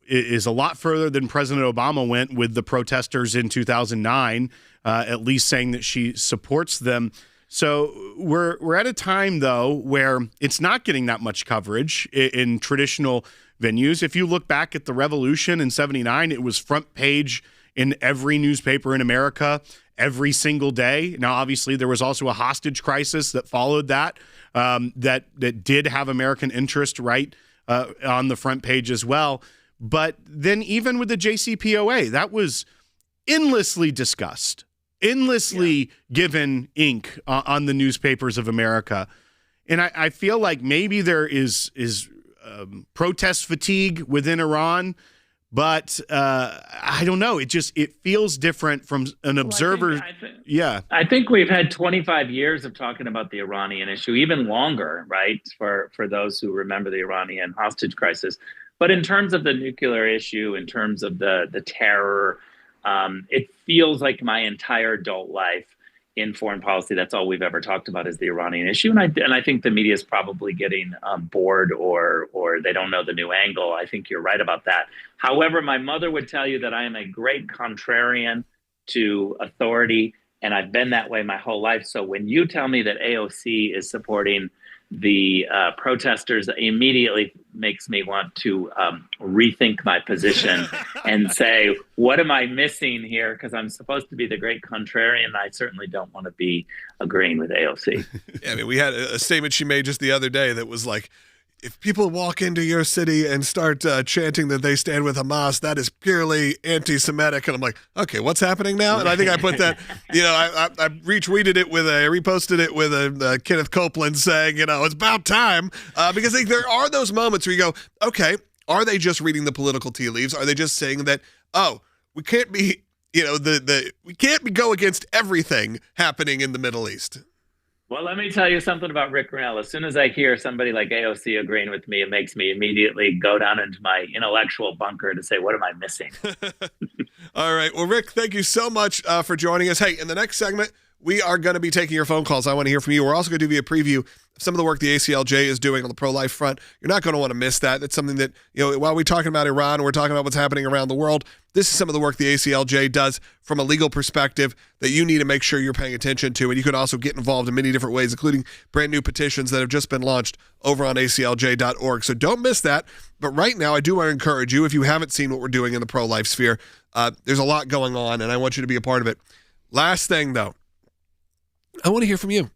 is a lot further than President Obama went with the protesters in 2009, at least saying that she supports them. So we're at a time, though, where it's not getting that much coverage in traditional venues. If you look back at the revolution in '79, it was front page in every newspaper in America every single day. Now, obviously, there was also a hostage crisis that followed that, that did have American interest right on the front page as well. But then even with the JCPOA, that was endlessly discussed, endlessly given ink on the newspapers of America. And I feel like maybe there is protest fatigue within Iran, but I don't know. It feels different from an observer. I think we've had 25 years of talking about the Iranian issue, even longer, right? For those who remember the Iranian hostage crisis. But in terms of the nuclear issue, in terms of the terror, it feels like my entire adult life in foreign policy, that's all we've ever talked about is the Iranian issue. And I think the media is probably getting bored or they don't know the new angle. I think you're right about that. However, my mother would tell you that I am a great contrarian to authority, and I've been that way my whole life. So when you tell me that AOC is supporting the protesters, immediately makes me want to rethink my position and say, what am I missing here? Because I'm supposed to be the great contrarian. I certainly don't want to be agreeing with AOC. Yeah, I mean, we had a statement she made just the other day that was like, if people walk into your city and start chanting that they stand with Hamas, that is purely anti-Semitic. And I'm like, okay, what's happening now? And I think I put that, I retweeted it reposted it with a Kenneth Copeland saying, it's about time. Because there are those moments where you go, okay, are they just reading the political tea leaves? Are they just saying that, we can't be, we can't go against everything happening in the Middle East? Well, let me tell you something about Rick Grenell. As soon as I hear somebody like AOC agreeing with me, it makes me immediately go down into my intellectual bunker to say, what am I missing? All right. Well, Rick, thank you so much for joining us. Hey, in the next segment, we are going to be taking your phone calls. I want to hear from you. We're also going to give you a preview of some of the work the ACLJ is doing on the pro-life front. You're not going to want to miss that. It's something that, while we're talking about Iran and we're talking about what's happening around the world, this is some of the work the ACLJ does from a legal perspective that you need to make sure you're paying attention to. And you can also get involved in many different ways, including brand new petitions that have just been launched over on ACLJ.org. So don't miss that. But right now, I do want to encourage you, if you haven't seen what we're doing in the pro-life sphere, there's a lot going on, and I want you to be a part of it. Last thing, though, I want to hear from you.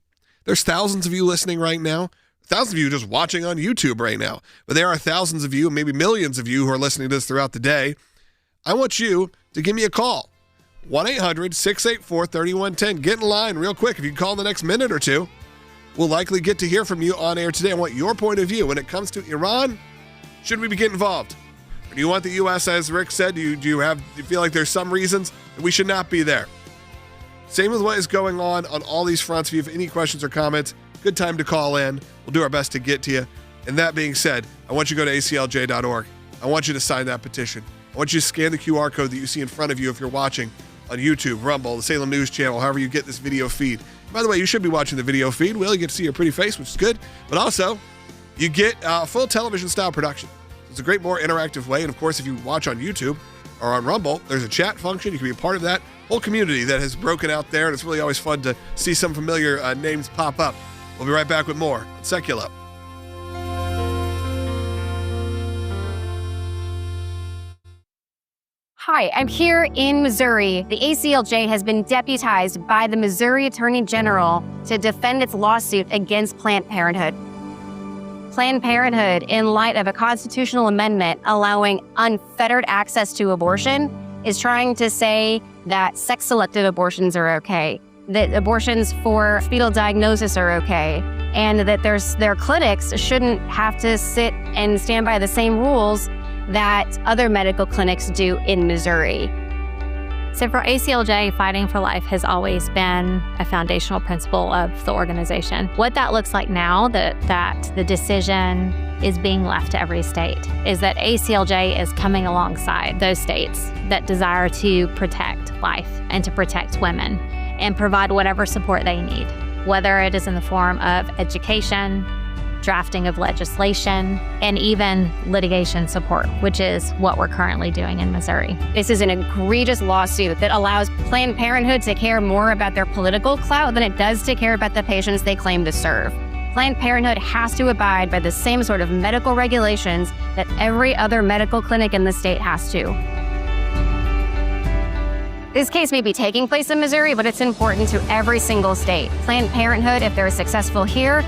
There's thousands of you listening right now, thousands of you just watching on YouTube right now, but there are thousands of you, maybe millions of you who are listening to this throughout the day. I want you to give me a call, 1-800-684-3110. Get in line real quick. If you call in the next minute or two, we'll likely get to hear from you on air today. I want your point of view. When it comes to Iran, should we be getting involved? Or do you want the U.S., as Rick said, do you feel like there's some reasons that we should not be there? Same with what is going on all these fronts. If you have any questions or comments, good time to call in. We'll do our best to get to you. And that being said, I want you to go to ACLJ.org. I want you to sign that petition. I want you to scan the QR code that you see in front of you if you're watching on YouTube, Rumble, the Salem News Channel, however you get this video feed. By the way, you should be watching the video feed. Well, you get to see your pretty face, which is good. But also, you get full television-style production. It's a great, more interactive way. And, of course, if you watch on YouTube or on Rumble, there's a chat function. You can be a part of that whole community that has broken out there, and it's really always fun to see some familiar names pop up. We'll be right back with more on Sekulow. Hi, I'm here in Missouri. The ACLJ has been deputized by the Missouri Attorney General to defend its lawsuit against Planned Parenthood. Planned Parenthood, in light of a constitutional amendment allowing unfettered access to abortion, is trying to say that sex-selective abortions are okay, that abortions for fetal diagnosis are okay, and that their clinics shouldn't have to sit and stand by the same rules that other medical clinics do in Missouri. So for ACLJ, fighting for life has always been a foundational principle of the organization. What that looks like now, that the decision is being left to every state, is that ACLJ is coming alongside those states that desire to protect life and to protect women and provide whatever support they need, whether it is in the form of education, drafting of legislation, and even litigation support, which is what we're currently doing in Missouri. This is an egregious lawsuit that allows Planned Parenthood to care more about their political clout than it does to care about the patients they claim to serve. Planned Parenthood has to abide by the same sort of medical regulations that every other medical clinic in the state has to. This case may be taking place in Missouri, but it's important to every single state. Planned Parenthood, if they're successful here,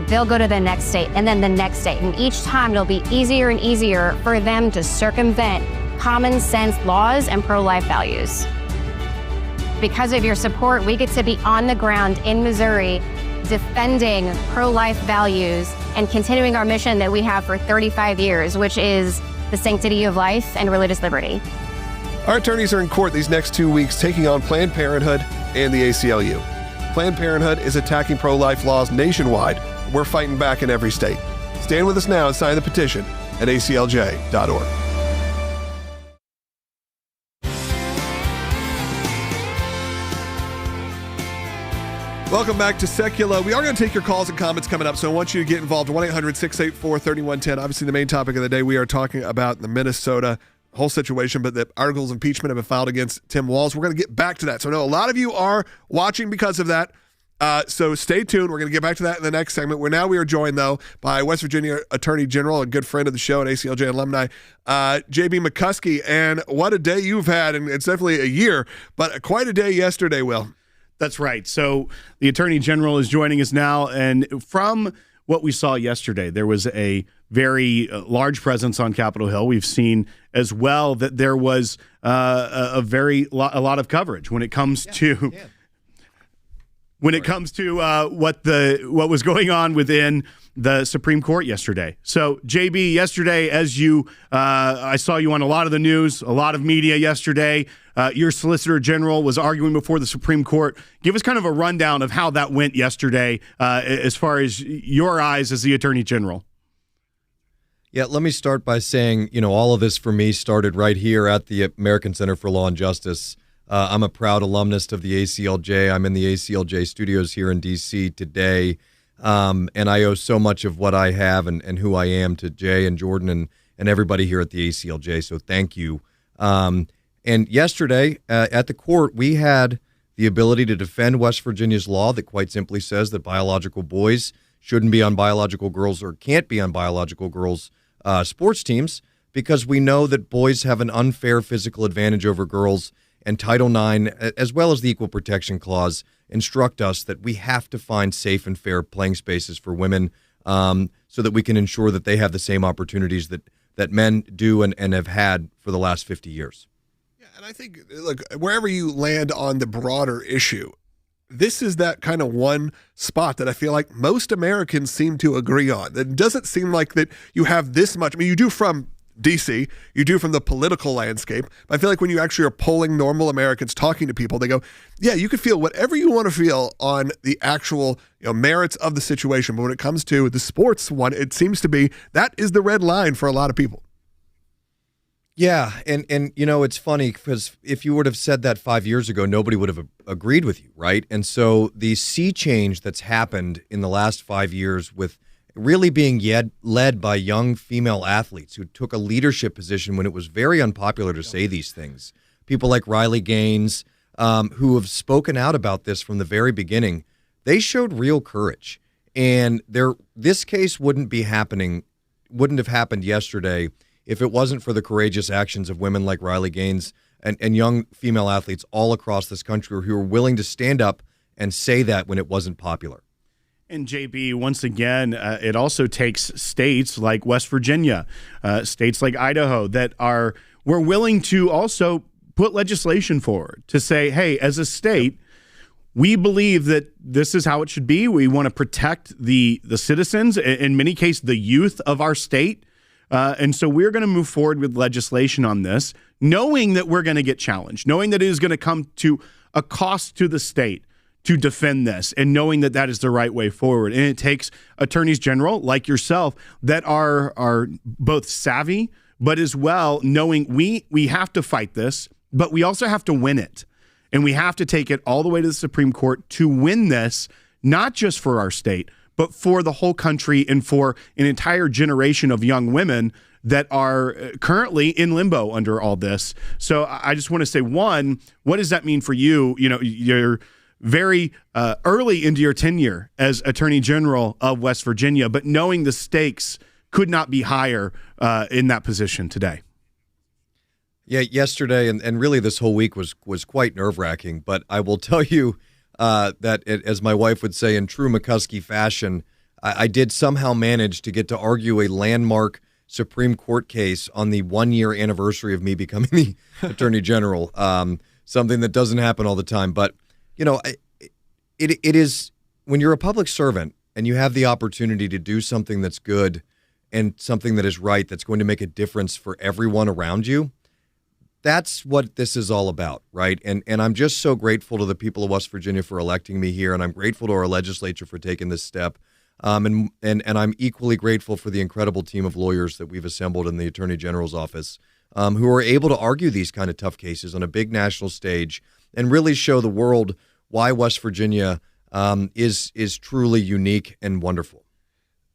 they'll go to the next state and then the next state. And each time it'll be easier and easier for them to circumvent common sense laws and pro-life values. Because of your support, we get to be on the ground in Missouri defending pro-life values and continuing our mission that we have for 35 years, which is the sanctity of life and religious liberty. Our attorneys are in court these next 2 weeks taking on Planned Parenthood and the ACLU. Planned Parenthood is attacking pro-life laws nationwide. We're fighting back in every state. Stand with us now and sign the petition at at aclj.org. Welcome back to Sekulow. We are going to take your calls and comments coming up, so I want you to get involved. 1-800-684-3110. Obviously, the main topic of the day, we are talking about the Minnesota whole situation, but the articles of impeachment have been filed against Tim Walz. We're going to get back to that. So I know a lot of you are watching because of that. So stay tuned. We're going to get back to that in the next segment. We are joined, though, by West Virginia Attorney General, a good friend of the show, an ACLJ alumni, J.B. McCuskey. And what a day you've had, and it's definitely a year, but quite a day yesterday, Will. That's right. So the Attorney General is joining us now. And from what we saw yesterday, there was a very large presence on Capitol Hill. We've seen as well that there was a lot of coverage when it comes to what was going on within the Supreme Court yesterday. So, JB, yesterday, as I saw you on a lot of the news, a lot of media yesterday. Your Solicitor General was arguing before the Supreme Court. Give us kind of a rundown of how that went yesterday, as far as your eyes as the Attorney General. Yeah, let me start by saying, all of this for me started right here at the American Center for Law and Justice. I'm a proud alumnus of the ACLJ. I'm in the ACLJ studios here in D.C. today. And I owe so much of what I have and who I am to Jay and Jordan and everybody here at the ACLJ. So thank you. And yesterday at the court, we had the ability to defend West Virginia's law that quite simply says that biological boys shouldn't be on biological girls or can't be on biological girls' sports teams, because we know that boys have an unfair physical advantage over girls. And Title IX, as well as the Equal Protection Clause, instruct us that we have to find safe and fair playing spaces for women, so that we can ensure that they have the same opportunities that men do and have had for the last 50 years. Yeah, and I think, look, wherever you land on the broader issue, this is that kind of one spot that I feel like most Americans seem to agree on. It doesn't seem like that you have this much. I mean, you do from DC, you do from the political landscape. But I feel like when you actually are polling normal Americans, talking to people, they go, yeah, you can feel whatever you want to feel on the actual merits of the situation. But when it comes to the sports one, it seems to be that is the red line for a lot of people. Yeah, and it's funny because if you would have said that 5 years ago, nobody would have agreed with you, right? And so the sea change that's happened in the last 5 years with really being led by young female athletes who took a leadership position when it was very unpopular to say these things. People like Riley Gaines, who have spoken out about this from the very beginning, they showed real courage. And this case wouldn't have happened yesterday if it wasn't for the courageous actions of women like Riley Gaines and young female athletes all across this country who were willing to stand up and say that when it wasn't popular. And JB, once again, it also takes states like West Virginia, states like Idaho we're willing to also put legislation forward to say, hey, as a state, we believe that this is how it should be. We want to protect the citizens, in many cases, the youth of our state. And so we're going to move forward with legislation on this, knowing that we're going to get challenged, knowing that it is going to come to a cost to the state to defend this, and knowing that that is the right way forward. And it takes attorneys general like yourself that are both savvy, but as well knowing we have to fight this, but we also have to win it. And we have to take it all the way to the Supreme Court to win this, not just for our state, but for the whole country and for an entire generation of young women that are currently in limbo under all this. So I just want to say, one, what does that mean for you? You're very early into your tenure as Attorney General of West Virginia, but knowing the stakes could not be higher in that position today. Yeah, yesterday and really this whole week was quite nerve-wracking, but I will tell you that, as my wife would say in true McCuskey fashion, I did somehow manage to get to argue a landmark Supreme Court case on the 1-year anniversary of me becoming the Attorney General, something that doesn't happen all the time. But it is when you're a public servant and you have the opportunity to do something that's good and something that is right, that's going to make a difference for everyone around you. That's what this is all about, right? And I'm just so grateful to the people of West Virginia for electing me here, and I'm grateful to our legislature for taking this step. And I'm equally grateful for the incredible team of lawyers that we've assembled in the Attorney General's office, who are able to argue these kind of tough cases on a big national stage and really show the world why West Virginia is truly unique and wonderful.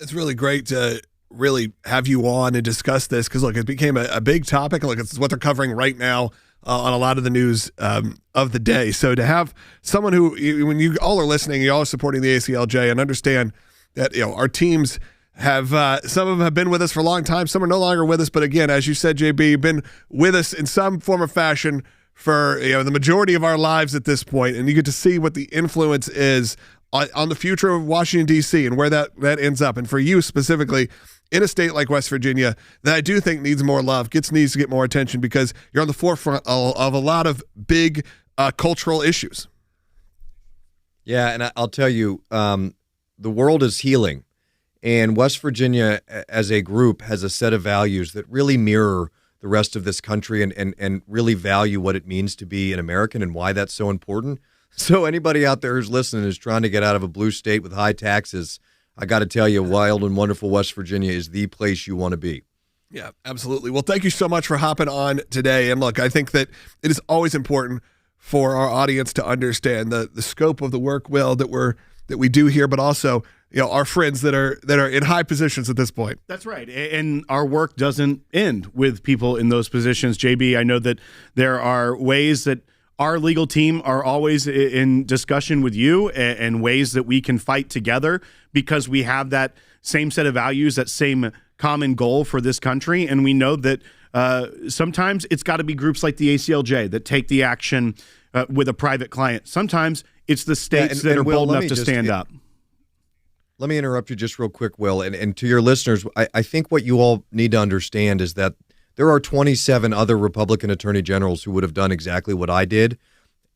It's really great to really have you on and discuss this because, look, it became a big topic. Look, it's what they're covering right now on a lot of the news of the day. So to have someone who, when you all are listening, you all are supporting the ACLJ and understand that, you know, our teams have, some of them have been with us for a long time. Some are no longer with us. But again, as you said, JB, you've been with us in some form or fashion for, you know, the majority of our lives at this point. And you get to see what the influence is on the future of Washington, D.C. and where that ends up. And for you specifically, in a state like West Virginia, that I do think needs more love, needs to get more attention because you're on the forefront of a lot of big cultural issues. Yeah, and I'll tell you, the world is healing. And West Virginia, as a group, has a set of values that really mirror the rest of this country and really value what it means to be an American and why that's so important. So anybody out there who's listening is trying to get out of a blue state with high taxes, I got to tell you, wild and wonderful West Virginia is the place you want to be. Yeah, absolutely. Well, thank you so much for hopping on today. And look, I think that it is always important for our audience to understand the scope of the work, Will, that we do here, but also, you know, our friends that are in high positions at this point. That's right. And our work doesn't end with people in those positions. JB, I know that there are ways that our legal team are always in discussion with you and ways that we can fight together because we have that same set of values, that same common goal for this country. And we know that sometimes it's got to be groups like the ACLJ that take the action with a private client. Sometimes it's the states that are bold enough to stand up. Let me interrupt you just real quick, Will. And to your listeners, I think what you all need to understand is that there are 27 other Republican attorney generals who would have done exactly what I did.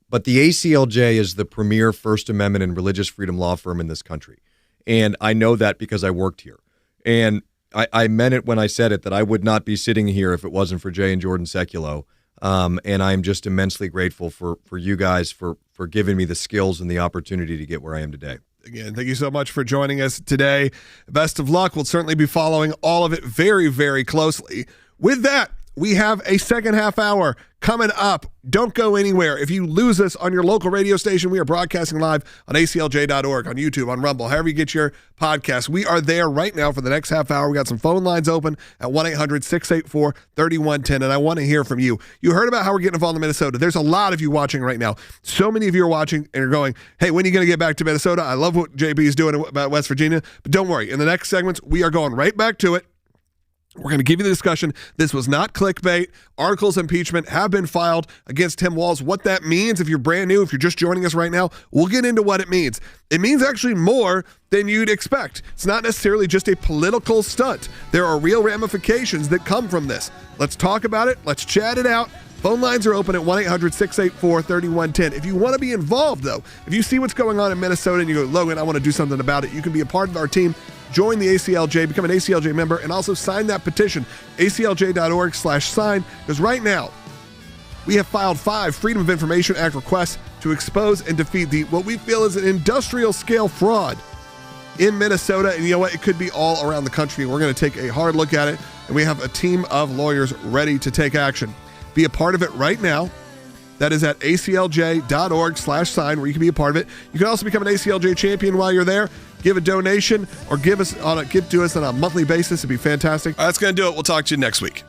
But the ACLJ is the premier First Amendment and religious freedom law firm in this country. And I know that because I worked here. And I meant it when I said it, that I would not be sitting here if it wasn't for Jay and Jordan Sekulow. And I'm just immensely grateful for you guys for giving me the skills and the opportunity to get where I am today. Again, thank you so much for joining us today. Best of luck. We'll certainly be following all of it very, very closely. With that, we have a second half hour coming up. Don't go anywhere. If you lose us on your local radio station, we are broadcasting live on ACLJ.org, on YouTube, on Rumble, however you get your podcast. We are there right now for the next half hour. We got some phone lines open at 1-800-684-3110, and I want to hear from you. You heard about how we're getting involved in Minnesota. There's a lot of you watching right now. So many of you are watching and are going, hey, when are you going to get back to Minnesota? I love what JB is doing about West Virginia, but don't worry. In the next segments, we are going right back to it. We're going to give you the discussion. This was not clickbait. Articles of impeachment have been filed against Tim Walz. What that means, if you're brand new, if you're just joining us right now, we'll get into what it means. It means actually more than you'd expect. It's not necessarily just a political stunt. There are real ramifications that come from this. Let's talk about it. Let's chat it out. Phone lines are open at 1-800-684-3110. If you want to be involved, though, if you see what's going on in Minnesota and you go, Logan, I want to do something about it, you can be a part of our team. Join the ACLJ, become an ACLJ member, and also sign that petition, aclj.org/sign, because right now we have filed 5 Freedom of Information Act requests to expose and defeat what we feel is an industrial-scale fraud in Minnesota. And you know what? It could be all around the country. We're going to take a hard look at it, and we have a team of lawyers ready to take action. Be a part of it right now. That is at aclj.org/sign, where you can be a part of it. You can also become an ACLJ champion while you're there. Give a donation or give to us on a monthly basis. It'd be fantastic. That's going to do it. We'll talk to you next week.